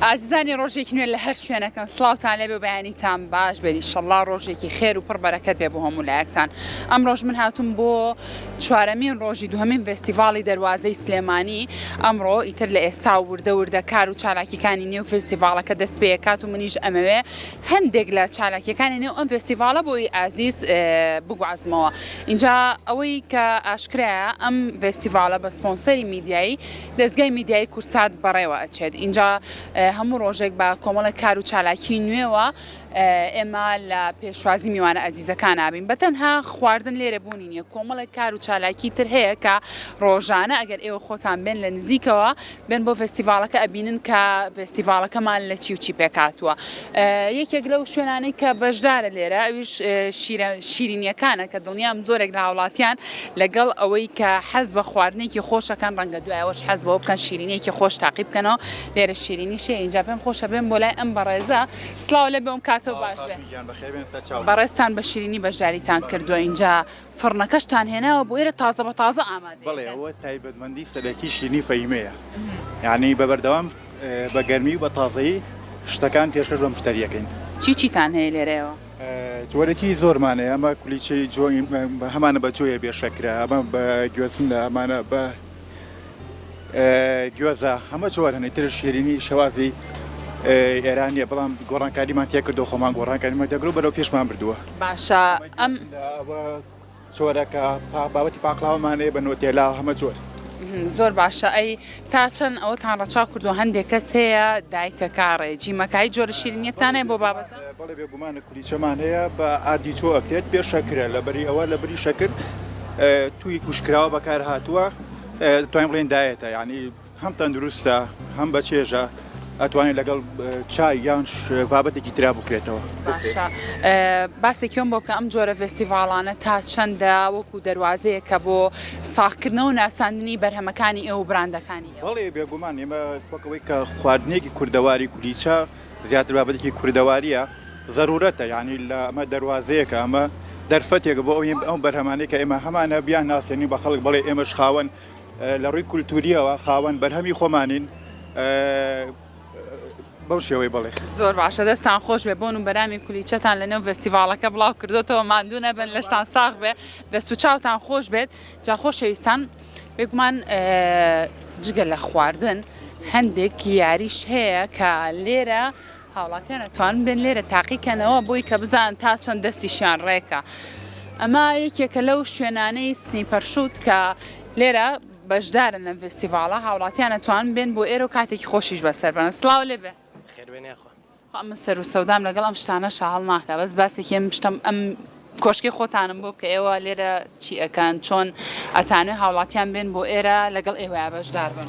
ئازیزانی ڕۆژێکی نوێ لە هەر شوێنەکەن سڵاوتان لێبێ و بەیانیتان باش بێت ئینشەڵڵا ڕۆژێکی خێر و پڕ بەرەکەت بێ بۆ هەموو لایەکتان. ئەم ڕۆژ من هاتووم بۆ چوارەمین ڕۆژی دووهەمین فێستیڤاڵی دەروازەی سلێمانی. ئەمڕۆ ئیتر لە ئێستا و وردە کار و چالاکیەکانی نێو فێستیڤاڵەکە دەست پێکات و منیش ئەمەوێ هەندێک لە چالاکیەکانی نێو ئەم فێستیڤاڵە بۆی ئازیز بگوازمەوە. اینجا ئەوەی کە ئاشکرایە ئەم فێستیڤاڵە بە سپۆنسەری میدیایی دەستگای میدیایی کورسات بەڕێوە ئەچێت. اینجا هەموو ڕۆژێک بە کۆمەڵە کار و چالاکی نوێوە ئێمە لە پێشوازی میوانە ئەزیزەکان نابین. بەتەنها خواردن لێرە بوونی نیە، کۆمەڵێک کار و چالاکی تر هەیە کە ڕۆژانە ئەگەر ئێوە خۆتان بێن لە نزیکەوە بێن بۆ فێستیڤاڵەکە ئەبینن کە فێستیڤاڵەکەمان لە چی و چی پێکاتوە. یەکێک لەو شوێنانەی کە بەشدارە لێرە ئەویش شیرینیەکانە کە دڵنیام زۆرێک لە هاوڵاتیان لەگەڵ ئەوەی کە حەز بە خواردنێکی خۆشەکان ڕەنگە دوایەوەش حەز بەوە بکەن شیرینیەکی خۆش تاقی بکەنەوە. لێرە شیرینی شێ اینجا پێم خۆشە بێن بۆ لای ئەم بەڕێزە. سڵاو لێ بێم کاتەوە باش بێ. بەڕێستان بە شیرینی بەشداریتان کردووە. اینجا فڕنەکەشتان هێناوە بۆ ئێرە تازە بە تازە ئامادە. بەڵێ ئەوە تایبەتمەندی سەرەکی شیرینی فەهیمەیە، یعنی بەبەردەوام بە گەرمی و بە تازەیی شتەکان پێشکەش بە مشتریەکەین. چیتان هەیە لێرەوە؟ جۆرەکی زۆرمانەیە، ئەمە کولیچەی هەمانە بە جۆیە بێشەکرا، ئەمە بە گوێزمدا، ئەمانە بە گوێزە، هەمە جۆر هەنێ تر شیرینی شەوازی ئێرانیە، بەڵام گۆڕانکاریمان تێکردو خۆمان گۆڕانکاریمان تێکرد بەرەو پێشمان بردووە. باشە ئەم جۆرەکە بابەتی پاکڵاومانەیە بە نۆتێلا هەمە جۆر. زۆر باشە. ئەی تا چەند ئەوەتان ڕەچاو کردو هەندێک کەس هەیە دایتە کارڕێ جیمەکایی جۆرە شیرینیەکتان هەیە بۆ بابەتە؟ بەڵێ بێگومانە کولیچەمان هەیە بە ئاردی چۆ ئەکرێت پێشەکرە لەبەری ئەوە لەبەری شەکرد توی کوشکراوە بەکار هاتووە، توانین بڵێن دایەتە، یعنی هەم تەندروستە هەم بە چێژە، ئەتوانێت لەگەڵ چای یان بابەتێکی ترا بخرێتەوە. باشە باسێکیۆم بۆ بکە ئەم جۆرە فێستیڤاڵانە تا چەندە وەکو دەواازەیە کە بۆ ساختکردنەوە و ناساندنی بەرهەمەکانی ئێوە برندەکانی؟ بەڵێ بێگومان ئێمە وەکەوەی کە خواردنێکی کوردەواری کولیچە زیاتر بابەتێکی کوردەواریە ضرورەتە، یعنی لە ئەمە دەواازەیەکە ئەمە دەرفەتێک بۆ ئەو بەرهەمانەیە کە ئێمە هەمانە بیان ناسێنی بە خەڵک بڵێ ئێمەش خاوەن لە ڕووی کولتوریەوە خاوەن بەرهەمی خۆمانین. بەو شێوەی بڵێ زۆر باشە، دەستان خۆش بێ بۆن و بەرامی کولیچەتان لە نێو فێستیڤاڵەکە بڵاو کردوتەوە، ماندوو نەبن، لەشتان ساغ بێ، دەست و چاوتان خۆش بێت. جا خۆشەویستان بێگومان جگە لە خواردن هەندێک یاریش هەیە کە لێرە هاوڵاتیان ئەتوانن بێن لێرە تاقیکەنەوە بۆی کە بزان تا چەند دەستیشیان ڕێکە. ئەمە یەکێکە لەو شوێنانەی سنیپەرشوت کە لێرە بەشدارن لەم فێستیڤاڵە هاوڵاتیان ئەتوانن بێن بۆ ئێرە و کاتێکی خۆشیش بەسەر بەرن. سڵاو لێ بێ. ئەمە سەر و سەودام لەگەڵ ئەم شتانە شاهڵ ناکە، بەس باسێکی ئەم کۆشکی خۆتانم بۆ بکە ئێوە لێرە چی ئەکەن، چۆن ئەتانوێ هاوڵاتیان بێن بۆ ئێرە لەگەڵ ئێوە بەشدار بن.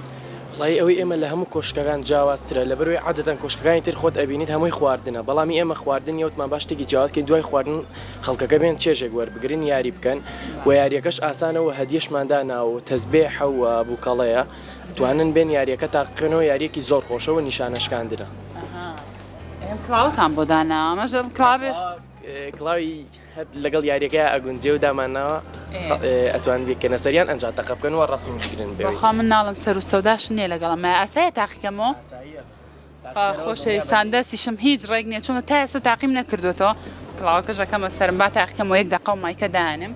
وڵی ئەوەی ئێمە لە هەموو کۆشکەکان جیاوازترە، لەبەرەوەی عادەتەن کۆشکەکانی تر خۆت ئەبینیت هەمووی خواردنە، بەڵامی ئێمە خواردن یوتمان باش شتێکی جیاوازکەین، دوای خواردن خەڵکەکە بێن چێژێک وەربگرن یاری بکەن و یاریەکەش ئاسانەوە هەدیەشماندانا و تەسبێح و بووکەڵەیە توانن بێن یاریەکە تاقیکەنەوە، یاریەکی زۆر خۆشەوە نیشانەشکاندنە. کڵاوتان بۆ دانا ئەمەش کڵاوێ کڵاوی لەگەڵ یاریەکە ئەگونجێ و دامانەوە ئەتوان بێکەنە سەریان ئەنجا تەقە بکەنەوە ڕستم بگرن بێخوا من ناڵم سەر و سەوداشم نییە لەگەڵم ئاسایە تاقیکەمەوە خۆشەویستان دەستیشم هیچ ڕێک نییە چونکە تا ئێستا تاقیم نەکردوێتەوە. کڵاوەکەش ئەەکەمە سەرم با تاقیکەمەوە یەک دەقە و مایکە دانم.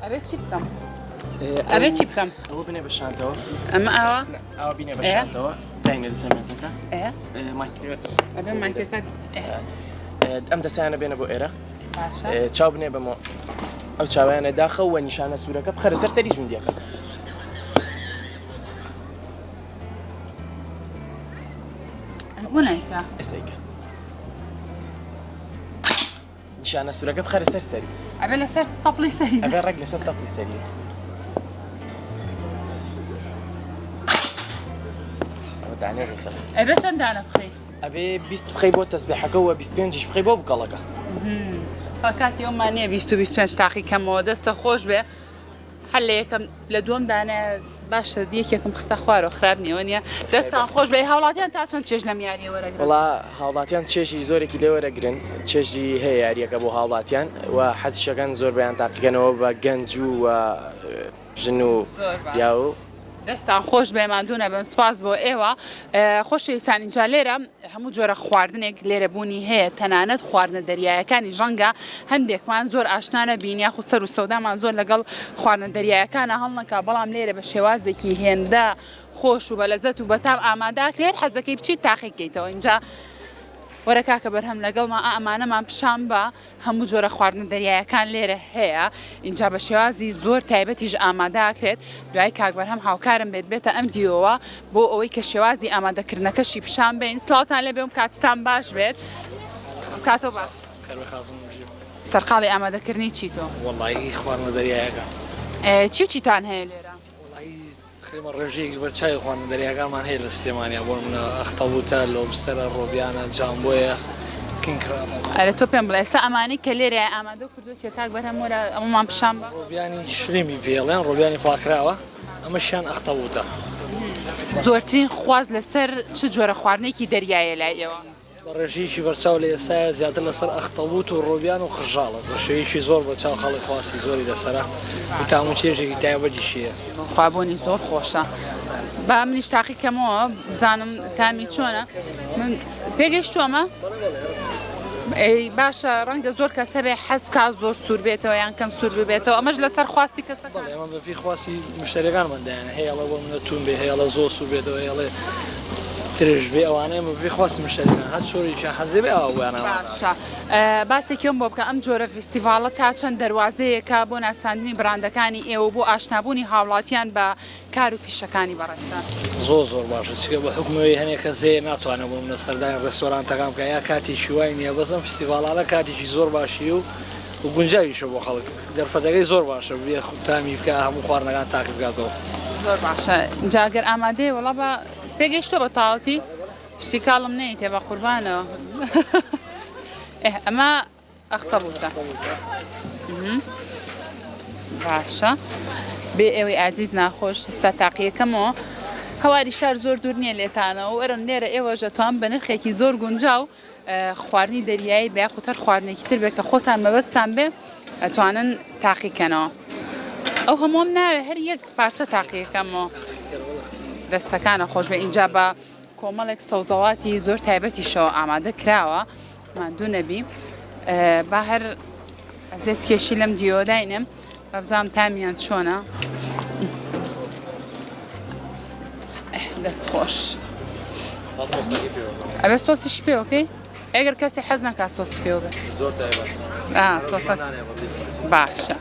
ئەبێ چی بکەم؟ ئەبێ چی بکەم؟ ئەوە بنێ بە شانتەوە، ئەمە ئەوە بینێ بە شانتەوە داینە لەسەر مێزەکە ئەبێ مایکەکە ئەم دەسیانە بێنە بۆ ئێرە چاو بنێ بەمەوە ئەو چاویانە داخەوە نیشانە سوورەکە بخەرە سەر سەری جوندیەکە. بوونایکە ئەسەیکە نیشانە سوورەکە بخەرە سەر سەری، ئەبێ لەسەر تەپڵی سەری، ئەبێ ڕێک لەسەر تەپڵی سەری. دانێ ڕێخست ئەبێ چەند دانە بخەی؟ ئەبێ 20 بخەی بۆ تەسبێحەکەەوە 25 بخەی بۆ بقەڵەکە. کاتی ئەومانەیە 20 تاقیکەمەوە دەستە خۆش بێ هەر لە یەکەم لە دووەم دانە باشە یەکێکم خستە خوارەوە خراپ نیوە نیە دەستان خۆش بێ هاوڵاتیان تا چەند چێژ لەم یاریە وەرەگرن وڵا هاوڵاتیان چێژی زۆرێکی لێ وەرەگرن چێژی هەیە یاریەکە بۆ هاوڵاتیان و حەزیشەکان زۆر بەیان تاقیکەنەوە بە گەنج و ژن و یا و دەستان خۆش بێماندوو نەبن سپاس بۆ ئێوە خۆشەویستان اینجا لێرە هەموو جۆرە خواردنێک لێرە بوونی هەیە تەنانەت خواردنە دەریایەکانی ژەنگە هەندێکمان زۆر ئاشنانە بینیا خو سەر و سەودامان زۆر لەگەڵ خواردنە دەریایەکانە هەڵنەکا بەڵام لێرە بە شێوازێکی هێندە خۆش و بەلەزەت و بەتام ئاماداکرێت حەزەکەی بچیت تاقیکەیتەوە اینجا وەرە کاکە بەرهەم لەگەڵما ئەمانەمان پیشان بە هەموو جۆرە خواردنە دەریایەکان لێرە هەیە اینجا بە شێوازی زۆر تایبەتیش ئاماداکرێت دوای کاک بەرهەم هاوکارم بێتە ئەم دیۆوە بۆ ئەوەی کە شێوازی ئامادەکردنەکەشی پیشان بێن سلااوتان لێ بێم کاتتان باش بێت کاتۆ باش سەرقاڵی ئامادەکردنی چیتۆ وڵی خواردنە دەریایەکە چی و چیتان هەیە لێرە خێمە ڕێژەیەکی بەرچای خواردنە دەریاکانمان هەیە لە سلێمانیا بۆ منە ئەختەبوتە لۆبستەرە ڕۆبیانە جامبۆیە ئەرە تۆ پێم بڵێ ئێستا ئەمانەی کە لێرە ئامادە کردو چێ کاک بەرهەم وەرە ئەمەمان پیشان بە ڕۆبیانی شریمی پێڵێن ڕۆبیانی پاکراوە ئەمەشیان ئەختەبوتە زۆرترین خواز لەسەر چ جۆرە خواردنێکی دەریایە لای ئێوە ڕێژەیەکی بەرچاو لە ئێستاە زیاتر لەسەر ئەختەبوت و ڕۆبیان و خژاڵە بەشەیەکی زۆر بەچاو خەڵی خواسی زۆری لەسرە تام و چێژێکی تایبەتیشیە خوابۆنی زۆر خۆشە با منیش تاقیکەمەوە بزانم تامی چۆنە من پێگەیشتووەمە باشە ڕەنگە زۆر کەس هەبێ حەز کا زۆر سوور بێتەوە یان کەم سوور ببێتەوە ئەمەش لەسەر خواستی کەسەکە ئەمە بەپی خواسی مشتەکانماندایانە هەیەڵە بۆ منە توون بێ هەیەڵە زۆر سوور بێتەوە هێڵێ ترژ بێ ئەوانەیە بەپی خواسی مشتەکان هەر چۆریشە حەزێ بێ ئەویانەوە باسێکم بۆ بکە ئەم جۆرە فستیڤالە تا چەند دەواازەیەکە بۆ ناساندنی براندەکانی ئێوە بۆ ئاشنابوونی هاوڵاتیان بە کار و پیشەکانی بەڕێستان زۆر باشە چکە بە حکومەوەی هەنێک کە زێ ناتوانە بۆ منە سەردانی ڕێستۆرانتەکان بکە یا کاتێکی وای نییە بەزم فستیڤالانە کاتێکی زۆر باشی و گونجاویشە بۆ خەڵک دەرفەتەکەی زۆر باشە بێ تامی بکە هەموو خواردنەکان تاقی بکاتەوە زۆر باشە جاگەر ئامادەی وڵا بە پێگەیشتۆ بە تاوەتی شتی کاڵم نەی تێ بە قوربانەوە ئەمە ئەختەبوتە باشە بێ ئێوەی ئازیز ناخۆش ئێستا تاقیەکەمەوە هەواری شار زۆر دوور نییە لێتانەوە وەرن لێرە ئێوە ژەتوان بە نرخێکی زۆر گونجاو خواردنی دەریایی بیا قوتەر خواردنێکی تر بێ کە خۆتان مەبەستان بێ ئەتوانن تاقیکەنەوە ئەو هەمووم ناوێ هەر یەک پارچە تاقیەکەمەوە دەستەکانە خۆش بێ اینجا بە کۆمەڵێک سەوزەواتی زۆر تایبەتیشەوە ئامادە کراوە ماندوو نەبی با هەر ئەزێت کێشی لەم دیۆداینم بەبزام تامیان چۆنە دەست خۆش ئەبێ سۆسیش پێوەکەی ئەگەر کەسی حەز نەکات سۆسی پێوە بێ زۆر سۆسە باشە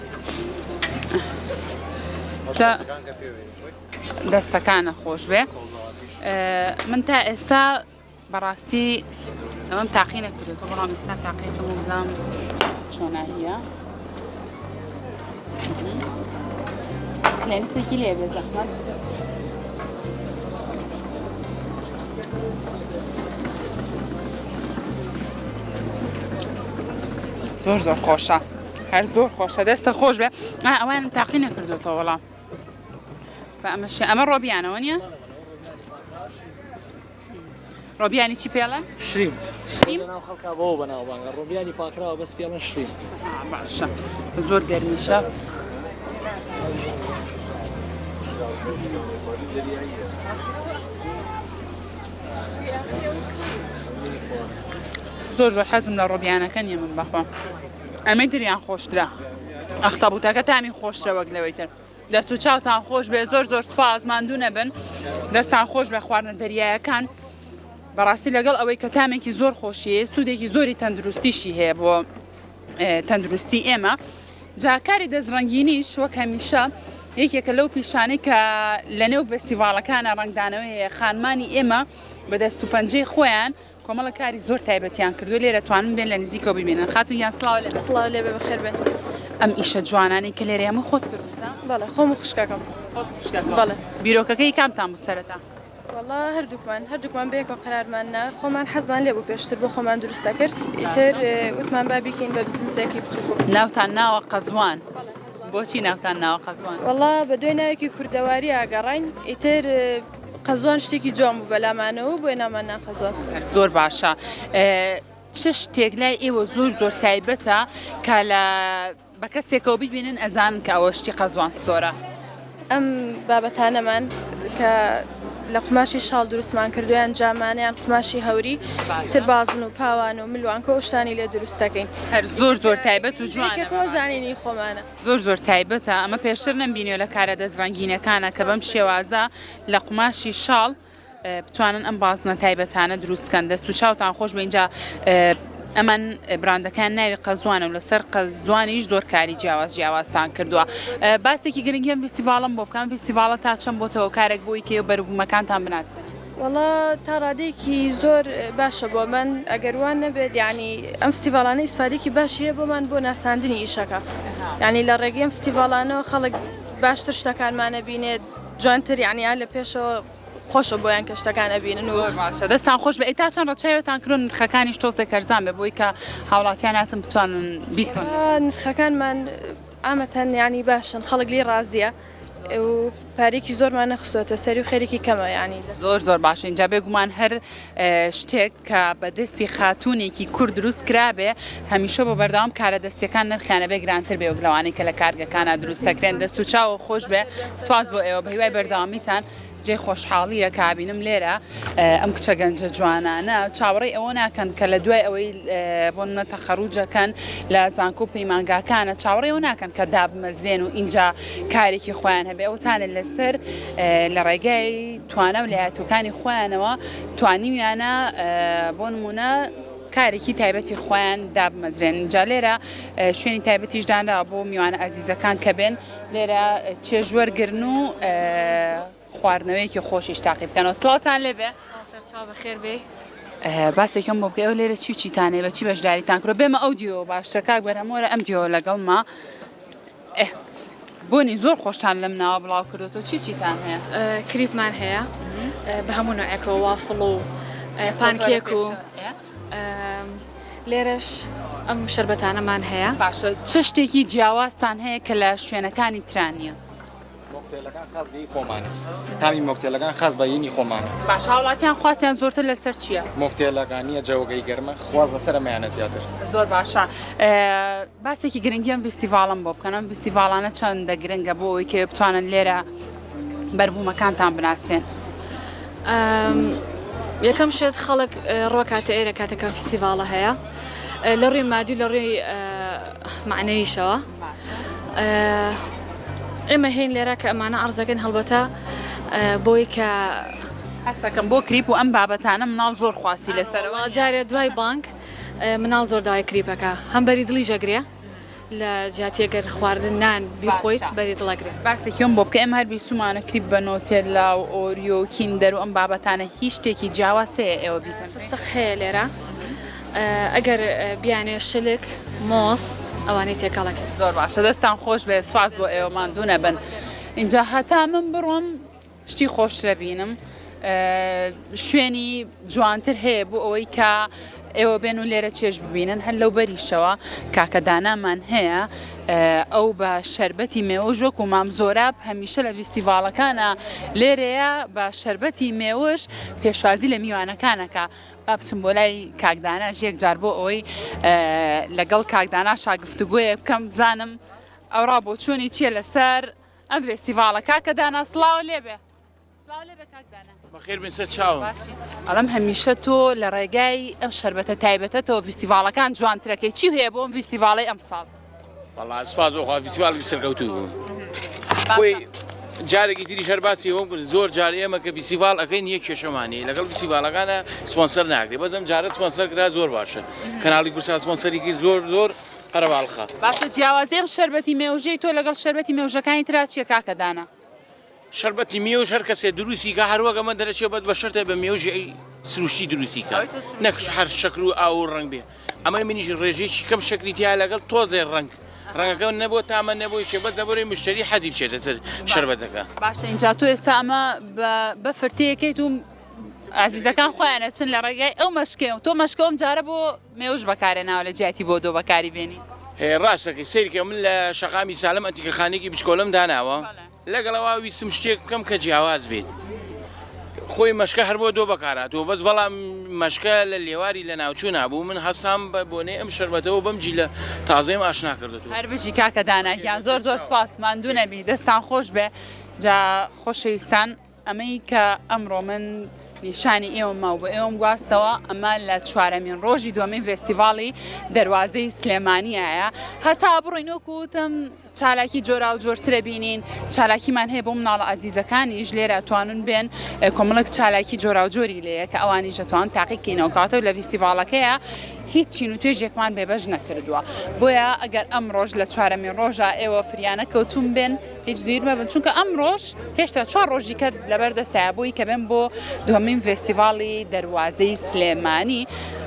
دەستەکانە خۆش بێ من تا ئێستا بەڕاستی ئەمەم تاقی نەکردێتەوە بەڵام ئێستا تاقیەکەم و بزانم چۆناهیە لێنسێکی لێ بێ زەحمەت زۆر خۆشە هەر زۆر خۆشە دەستە خۆش بێ ئەوانم تاقی نەکردوێتەوە وەڵام بە ئەمەشی ئەمە ڕۆبیانەوە نییە ڕۆبیانی چی پێڵە؟ شریم خەڵکا بۆ بەناوبانگە ڕۆبیانی پاکراوە بەس پێڵەن شریم باشە زۆر گەرمیشە زۆر حەزم لە ڕۆبیانەکە نیە من بەخوا ئەمەی دریان خۆشترە ئەختەبوتەکە تامی خۆشترە وەک لەوەی تر دەست و چاوتان خۆش بێ زۆر سپاس ماندوو نەبن دەستان خۆش بێ خواردنە دەریایەکان بەڕاستی لەگەڵ ئەوەی کە تامێکی زۆر خۆشیە سوودێکی زۆری تەندروستیشی هەیە بۆ تەندروستی ئێمە جاکاری دەستڕەنگینیش وەک هەمیشە یەکێکە لەو پیشانەی کە لە نێو فستیڤالەکانە ڕنگدانەوەی خانمانی ئێمە بە دەست و پەنجەی خۆیان کۆمەڵە کاری زۆر تایبەتیان کردو لێرە توانن بێن لە نزیکەوە ببینن خاتون یان سڵاو لێ بێ بەخێر بێن ئەم ئیشە جوانانی کە لێرە هەموو خۆت کردوتە بەڵێ خۆم و خوشکەکەم بەڵێ بیرۆکەکەی کامتان بوو سەرەتا وەڵا هەردووکمان بەیەکەوە قەرارماننا خۆمان حەزمان لێ بوو پێشتر بۆ خۆمان دروستە کرد ئیتر وتمان با بیکەین بە بزنجێکی بچووک ناوتان ناوە قەزوان بۆچی ناوتان ناوە قەزوان؟ وەڵا بە دوای ناوێکی کوردەواری ئاگەڕین ئیتر قەزوان شتێکی جوان بوو بەلامانەوە بۆی نامان قەزوان. زۆر باشە. چ شتێک لای ئێوە زۆر تایبەتە کە لە بە کەسێکەوە ببینن ئەزانن کە ئەوە شتی قەزوان ستۆرە؟ ئەم بابەتانەمان کە لە قماشی شاڵ دروستمان کردویان جامانیان قماشی هەوری تر بازن و پاوان و ملوان کە شتانی لێ دروست دەکەین. هەر زۆر تایبەت و جوانە. زانینی خۆمانە. زۆر تایبەتە ئەمە پێشتر نەمبینیەوە لە کارە دەستڕەنگینەکانە کە بەم شێوازە لە قماشی شاڵ بتوانن ئەم بازنە تایبەتانە دروستکەن. دەست و چاوتان خۆش بە اینجا ئەمان براندەکان ناوی قەزوانە و لەسەر قەزوانیش زۆر کاری جیاوازتان کردووە. باسێکی گرنگی ئەم فستیڤاڵم بۆ بکەم فستیڤاڵە تا چەند بۆتەوە کارێک بۆی کە بەروبوومەکانتان بناسن؟ وەڵا تا ڕادێکی زۆر باشە بۆ من ئەگەروان نەبێت ینی ئەم فستیڤاڵانە ئیسفادێکی باشیە بۆمان بۆ ناساندنی ئیشەکە. ینی لە ڕێگەی ئەم فستیڤاڵانەوە خەڵک باشتر شتەکانمانە بینێت جوانتر یانیان لە پێشەوە خۆشە بۆیان کە شتەکانە بینن و باشە دەستان خۆش بە ئێتا چەند ڕەچاوێتان کردن نرخەکانیش تۆزێک کەرزان بێ بۆی کە هاوڵاتیان هاتن بتوانن بیکڕن. نرخەکانمان ئامەتەن ینی باشن خەڵک لی ڕازیە و پارێکی زۆرمان نەخستۆتە سەری و خێرێکی کەمە ینی زۆر باشە اینجا بێگومان هەر شتێک کە بە دەستی خاتونێکی کورد دروست کرابێ هەمیشە بۆ بەردەوام کارە دەستیەکان نرخیانە بێ گرانتر بێ و گلەوانی کە لە کارگەکانە دروست دەکرێن. دەست و چاوە خۆش بێ سپاس بۆ ئێوە بە هیوای بەردەوامیتان. جێ خۆشحاڵیە کابینم لێرە ئەم کچە گەنجە جوانانە چاوەڕێی ئەوە ناکەن کە لە دوای ئەوەی بۆ منە تەخەڕوجەکەن لە زانکۆ پەیمانگاکانە چاوەڕێ ئەوە ناکەن کە دابمەزرێن و اینجا کارێکی خۆیان هەبێ ئەوتانە لەسەر لە ڕێگای توانە و لایەتەکانی خۆیانەوە توانیویانە بۆ نمونە کارێکی تایبەتی خۆیان دابمەزرێن. اینجا لێرە شوێنی تایبەتیش دانراوە بۆ میوانە ئازیزەکان کە بێن لێرە چێژوەرگرن و خواردنەوەیەکی خۆشیش تاقی بکەنەوە. سڵاتان لێبێ سەرچاو بەخێر بێ. باسێکم بۆ بکە ئەو لێرە چیتانێ بە چی بەشداریتان کڕۆ بێمە ئەو دیۆ باشتە کاک بەرهەمۆرە ئەم دیۆ لەگەڵما بۆنی زۆر خۆشتان لەم ناوە بڵاو کردوەوە چیتان هەیە؟ کریپمان هەیە بە هەموو نوعێکەوە وافڵ و پانکێک و لێرەش ئەم شەربەتانەمان هەیە. باشە چ شتێکی جیاوازتان هەیە کە لە شوێنەکانی ترانیە؟ مۆکتێلەکان خاص بە خۆمانە تامی مۆکتێلەکان خاص بە یینی خۆمانە. باش هاوڵاتیان خواستیان زۆرتر لەسەر چییە؟ مۆکتێلەکانیە جەوەگەی گەرمە خواز لەسەر ئەمەیانە زیاتر. زۆر باشە باسێکی گرنگی ئەم فستیڤاڵم بۆ بکەن. ئەم فستیڤاڵانە چەندە گرنگە بۆ ئەوەی کە بتوانن لێرە بەربوومەکانتان بناسێن؟ یەکەم شێت خەڵک ڕۆکاتە ئێرە کاتەکە فستیڤاڵە هەیە لە ڕووی مادی لە ڕووی معنەویشەوە. ئێمە هین لێرە کە ئەمانە عەرزەکەن هەڵبەتە بۆی کە هەستەکەم بۆ کریپ و ئەم بابەتانە مناڵ زۆر خواستی لەسەرەوە. جارێ دوای بانک مناڵ زۆر داوای کریپەکە هەم بەری دڵی ژەگرێ لە جاتێگەر خواردن نان بیخۆیت بەری دڵەگرێ. باسێکیۆم بۆ بکە ئێمە هەر بیستمانە کریپ بە نۆتێلا و ئۆریۆ و کیندەر و ئەم بابەتانە هیچ شتێکی جیاوازەیە ئێوە بیکەن؟ فستق هەیە لێرە ئەگەر بیانێ شلک مۆس ئەوانەی تێکەڵەکە. زۆر باشە دەستان خۆش بێ سواز بۆ ئێوە ماندوو نەبن. اینجا هەتا من بڕۆم شتی خۆشرە بینم شوێنی جوانتر هەیە بۆ ئەوەی کە ئێوە بێن و لێرە چێژ ببینن هەر لەو بەریشەوە کاکە دانامان هەیە ئەو بە شەربەتی مێوە ژۆک و مام زۆراب هەمیشە لە فستیڤاڵەکانە لێرەیە بە شەربەتی مێوەش پێشوازی لە میوانەکانەکە. با بچم بۆ لای کاکداناش یەک جار بۆ ئەوەی لەگەڵ کاکدانا شاگفتوگویە بکەم بزانم ئەوڕا بۆ چوونی چییە لەسەر ئەم فستیڤاڵە. کاکە دانا سڵاو لێبێ. بەخێر بن سەر چاوم. ئەڵەم هەمیشە تۆ لە ڕێگای ئەم شەربەتە تایبەتەوە فستیڤاڵەکان جوانترەکەی چی هەیە بۆ ئەم فستیڤاڵی ئەمساڵ؟ وەڵا سوپاس بۆخوا فستیڤاڵی سەرکەوتوو بوو. خۆی جارێکی تری شەرباسی ئەوم کرد زۆر جار ئێمە کە فستیڤاڵ ئەەکەین یەک کێشەمانی لەگەڵ فستیڤاڵەکانە سپۆنسەر ناکرێت بەزەم جارێت سپۆنسەر کرا زۆر باشە کەناڵی کورسا سپۆنسەری کرد زۆر هەرەباڵخە. باشە جیاوازی ئەم شەربەتی مێوژەی تۆ لەگەڵ شەربەتی مێوژەکانی ترا چییە کاکە دانا؟ شەربەتی مێوژ هەر کەسێ دروستی کە هەروەگە من دەرەچێت بەد بە شەرتە بە مێوژی سروشتی دروستی کە نەکش هەر شەکر و ئاو ڕنگ بێ. ئەمە منیش ڕێژێکی کەم شەکری تیا لەگەڵ تۆزێ ڕەنگەکە نەبوو تامە نەبووی شێبەت دەبڕی مشتری حەدی بچێتە سەر شەربەتەکە. باشە اینجا تۆ ئێستا ئەمە بە فرتەیەکەیت و ئازیزەکان خۆیانە چن لە ڕێگای ئەو مەشکێ و تۆ مەشکەوم جارە بۆ مێوش بەکارێناوە لە جیاتی بۆ دۆ بەکاری بێنی. ڕاستەکەی سیرکە من لە شەقامی سالم ئەتیکەخانێکی بچکۆلم داناوە لەگەڵەوە ویستم شتێک بکەم کە جیاواز بێت خۆی مەشکە هەر بۆ دۆ بەکاراتەوە بەس بەڵام مەشکە لە لێواری لە ناوچوو نبوو من هەسام بە بۆنێ ئەم شەربەتەوە بەم جی لە تازەیم ئاشنا کردەوە هەر بژی کاکە داناکیان زۆر سپاس ماندوو نەبی دەستان خۆش بێ جا خۆشەویستان ئەمەی کە ئەمڕۆ من نیشانی ئێوە ماو بە ئێوەم گواستەوە ئەمە لە چوارەمین ڕۆژی دووەمین فێستیڤاڵی دەروازەی سلێمانیایە هەتا بڕۆینەوە کوتم چالاکی جۆرا و جۆرترە بینین چالاکیمان هەیە بۆ مناڵە ئازیزەکانیش لێرە ئەتوانن بێن کۆمەڵک چالاکی جۆرا و جۆری لەیە کە ئەوانی دەتوان تاقیکەینەوە کاتە و لە فیستیڤاڵەکەیە هیچ چین و توێژێکمان بێبەش نەکردووە بۆیە ئەگەر ئەم ڕۆژ لە چوارەمین ڕۆژە ئێوە فریانە کەوتون بێن هیچ دویر مەبن چونکە ئەم ڕۆژ هێشتا چوار ڕۆژی کە لەبەردەستایە بووی کە بێن بۆ دووەمین فێستیڤاڵی دەروازەی سلێمانی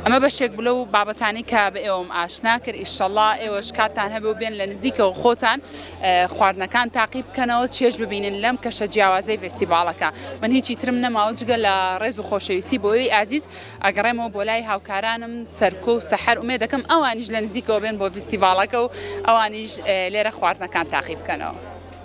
ئەمە بەشێک بلە و بابەتانی کە بە ئێوەم ئاشنا کرد ئیشەڵڵا ئێوەش کاتتان هەبێ و بێن لە نزیکەوە خۆتان خواردنەکان تاقیب بکەنەوە چێژ ببینن لەم کەشە جیاوازەی فێستیڤاڵەکە من هیچی ترم نەماوە جگە لە ڕێز و خۆشەویستی بۆ ئەوی ئازیز ئەگەڕێمەوە بۆ لای هاوکارانم سەرکۆ و سەحەر ئومێ دەکەم ئەوانیش لە نزیکەوە بێن بۆ فێستیڤاڵەکە و ئەوانیش لێرە خواردنەکان تاقیب بکەنەوە.